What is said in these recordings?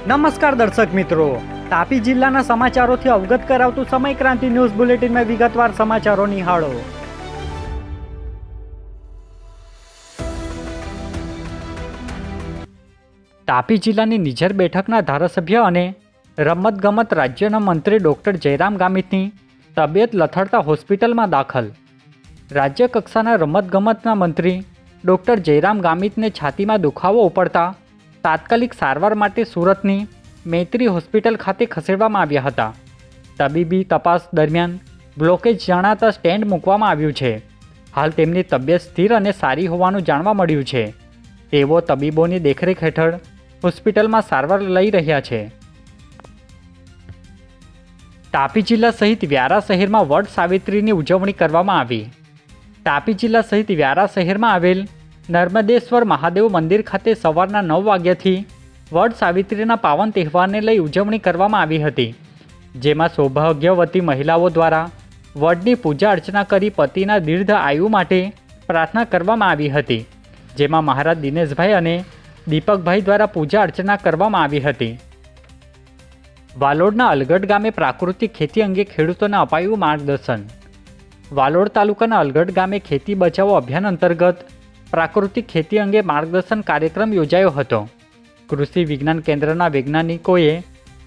નમસ્કાર દર્શક મિત્રો, તાપી જિલ્લાના સમાચારોથી અવગત કરાવતું સમય ક્રાંતિ ન્યૂઝ બુલેટિનમાં વિગતવાર સમાચારો નિહાળો. તાપી જિલ્લાની નિઝર બેઠકના ધારાસભ્ય અને રમતગમત રાજ્યના મંત્રી ડોક્ટર જયરામ ગામિતની તબિયત લથડતા હોસ્પિટલમાં દાખલ. રાજ્ય કક્ષાના રમતગમતના મંત્રી ડોક્ટર જયરામ ગામિતને છાતીમાં દુખાવો ઉપડતા તાત્કાલિક સારવાર માટે સુરતની મૈત્રી હોસ્પિટલ ખાતે ખસેડવામાં આવ્યા હતા. તબીબી તપાસ દરમિયાન બ્લોકેજ જણાતા સ્ટેન્ડ મૂકવામાં આવ્યું છે. હાલ તેમની તબિયત સ્થિર અને સારી હોવાનું જાણવા મળ્યું છે. તેઓ તબીબોની દેખરેખ હેઠળ હોસ્પિટલમાં સારવાર લઈ રહ્યા છે. તાપી જિલ્લા સહિત વ્યારા શહેરમાં વડ સાવિત્રીની ઉજવણી કરવામાં આવી. તાપી જિલ્લા સહિત વ્યારા શહેરમાં આવેલ નર્મદેશ્વર મહાદેવ મંદિર ખાતે સવારના 9 વાગ્યાથી વડ સાવિત્રીના પાવન તહેવારને લઈ ઉજવણી કરવામાં આવી હતી. જેમાં સૌભાગ્યવતી મહિલાઓ દ્વારા વડની પૂજા અર્ચના કરી પતિના દીર્ઘ આયુ માટે પ્રાર્થના કરવામાં આવી હતી. જેમાં મહારાજ દિનેશભાઈ અને દીપકભાઈ દ્વારા પૂજા અર્ચના કરવામાં આવી હતી. વાલોડના અલગઢ ગામે પ્રાકૃતિક ખેતી અંગે ખેડૂતોને અપાયું માર્ગદર્શન. વાલોડ તાલુકાના અલગઢ ગામે ખેતી બચાવો અભિયાન અંતર્ગત પ્રાકૃતિક ખેતી અંગે માર્ગદર્શન કાર્યક્રમ યોજાયો હતો. કૃષિ વિજ્ઞાન કેન્દ્રના વૈજ્ઞાનિકોએ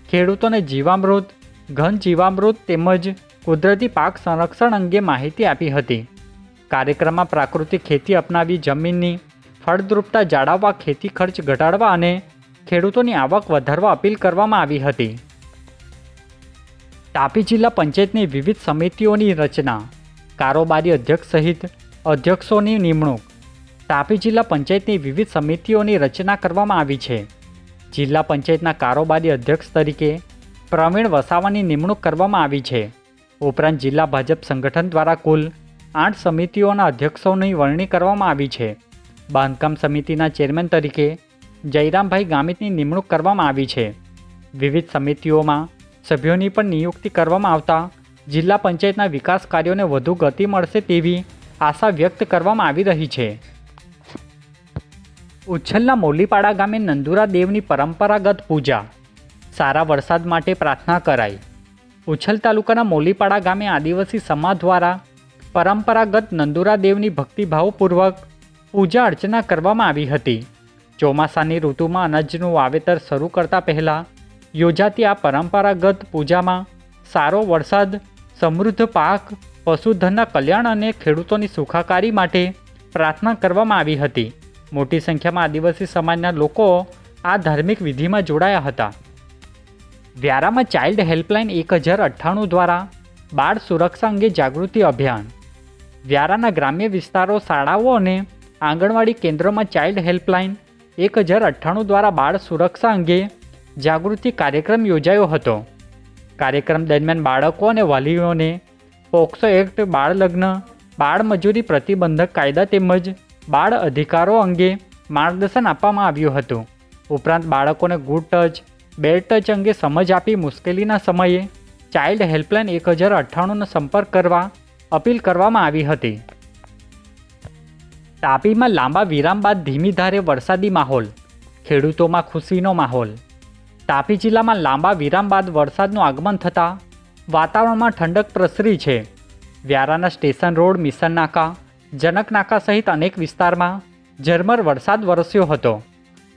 ખેડૂતોને જીવામૃત, ઘન જીવામૃત તેમજ કુદરતી પાક સંરક્ષણ અંગે માહિતી આપી હતી. કાર્યક્રમમાં પ્રાકૃતિક ખેતી અપનાવી જમીનની ફળદ્રુપતા જાળવવા, ખેતી ખર્ચ ઘટાડવા અને ખેડૂતોની આવક વધારવા અપીલ કરવામાં આવી હતી. તાપી જિલ્લા પંચાયતની વિવિધ સમિતિઓની રચના, કારોબારી અધ્યક્ષ સહિત અધ્યક્ષોની નિમણૂક. તાપી જિલ્લા પંચાયતની વિવિધ સમિતિઓની રચના કરવામાં આવી છે. જિલ્લા પંચાયતના કારોબારી અધ્યક્ષ તરીકે પ્રવીણ વસાવાની નિમણૂક કરવામાં આવી છે. ઉપરાંત જિલ્લા ભાજપ સંગઠન દ્વારા કુલ 8 સમિતિઓના અધ્યક્ષોની વરણી કરવામાં આવી છે. બાંધકામ સમિતિના ચેરમેન તરીકે જયરામભાઈ ગામિતની નિમણૂક કરવામાં આવી છે. વિવિધ સમિતિઓમાં સભ્યોની પણ નિયુક્તિ કરવામાં આવતા જિલ્લા પંચાયતના વિકાસ કાર્યોને વધુ ગતિ મળશે તેવી આશા વ્યક્ત કરવામાં આવી રહી છે. ઉચ્છલના મોલીપાડા ગામે નંદુરા દેવની પરંપરાગત પૂજા, સારા વરસાદ માટે પ્રાર્થના કરાઈ. ઉચ્છલ તાલુકાના મોલીપાડા ગામે આદિવાસી સમાજ દ્વારા પરંપરાગત નંદુરા દેવની ભક્તિભાવપૂર્વક પૂજા અર્ચના કરવામાં આવી હતી. ચોમાસાની ઋતુમાં અનાજનું વાવેતર શરૂ કરતા પહેલાં યોજાતી આ પરંપરાગત પૂજામાં સારો વરસાદ, સમૃદ્ધ પાક, પશુધનના કલ્યાણ અને ખેડૂતોની સુખાકારી માટે પ્રાર્થના કરવામાં આવી હતી. મોટી સંખ્યામાં આદિવાસી સમાજના લોકો આ ધાર્મિક વિધિમાં જોડાયા હતા. વ્યારામાં ચાઇલ્ડ હેલ્પલાઇન 1098 દ્વારા બાળ સુરક્ષા અંગે જાગૃતિ અભિયાન. વ્યારાના ગ્રામ્ય વિસ્તારો, શાળાઓ અને આંગણવાડી કેન્દ્રોમાં ચાઇલ્ડ હેલ્પલાઇન 1098 દ્વારા બાળ સુરક્ષા અંગે જાગૃતિ કાર્યક્રમ યોજાયો હતો. કાર્યક્રમ દરમિયાન બાળકો અને વાલીઓને પોક્સો એક્ટ, બાળ લગ્ન, બાળ મજૂરી પ્રતિબંધક કાયદા તેમજ બાળ અધિકારો અંગે માર્ગદર્શન આપવામાં આવ્યું હતું. ઉપરાંત બાળકોને ગુડ ટચ, બેડ ટચ અંગે સમજ આપી મુશ્કેલીના સમયે ચાઇલ્ડ હેલ્પલાઇન 1098નો સંપર્ક કરવા અપીલ કરવામાં આવી હતી. તાપીમાં લાંબા વિરામ બાદ ધીમી ધારે વરસાદી માહોલ, ખેડૂતોમાં ખુશીનો માહોલ. તાપી જિલ્લામાં લાંબા વિરામ બાદ વરસાદનું આગમન થતાં વાતાવરણમાં ઠંડક પ્રસરી છે. વ્યારાના સ્ટેશન રોડ, મિશન નાકા, જનક નાકા સહિત અનેક વિસ્તારમાં ઝરમર વરસાદ વરસ્યો હતો.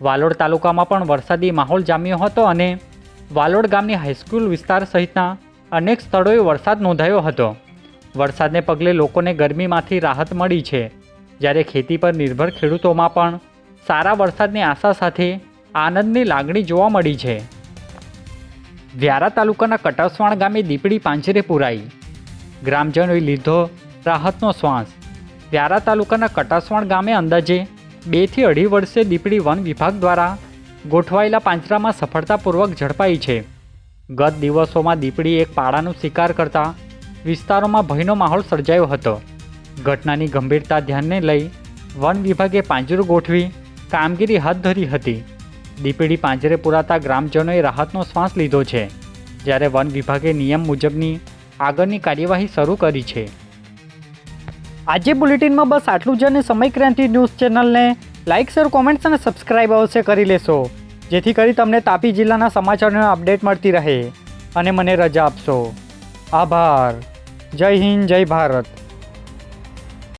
વાલોડ તાલુકામાં પણ વરસાદી માહોલ જામ્યો હતો અને વાલોડ ગામની હાઈસ્કૂલ વિસ્તાર સહિતના અનેક સ્થળોએ વરસાદ નોંધાયો હતો. વરસાદને પગલે લોકોને ગરમીમાંથી રાહત મળી છે, જ્યારે ખેતી પર નિર્ભર ખેડૂતોમાં પણ સારા વરસાદની આશા સાથે આનંદની લાગણી જોવા મળી છે. વ્યારા તાલુકાના કટાસવાણ ગામે દીપડી પાંજરે પુરાઈ, ગ્રામજનોએ લીધો રાહતનો શ્વાસ. વ્યારા તાલુકાના કટાસવાણ ગામે અંદાજે 2 થી 2.5 વર્ષે દીપડી વન વિભાગ દ્વારા ગોઠવાયેલા પાંજરામાં સફળતાપૂર્વક ઝડપાઈ છે. ગત દિવસોમાં દીપડી એક પાડાનો શિકાર કરતા વિસ્તારોમાં ભયનો માહોલ સર્જાયો હતો. ઘટનાની ગંભીરતા ધ્યાને લઈ વન વિભાગે પાંજરું ગોઠવી કામગીરી હાથ ધરી હતી. દીપડી પાંજરે પુરાતા ગ્રામજનોએ રાહતનો શ્વાસ લીધો છે, જ્યારે વન વિભાગે નિયમ મુજબની આગળની કાર્યવાહી શરૂ કરી છે. આજે બુલેટિનમાં બસ આટલું જ અને સમય ક્રાંતિ ન્યૂઝ ચેનલને લાઇક, શેર, કોમેન્ટ્સ અને સબસ્ક્રાઇબ અવશ્ય કરી લેશો. જેથી કરી તમને તાપી જિલ્લાના સમાચારોની અપડેટ મળતી રહે અને મને રજા આપશો. આભાર. જય હિન્દ, જય ભારત.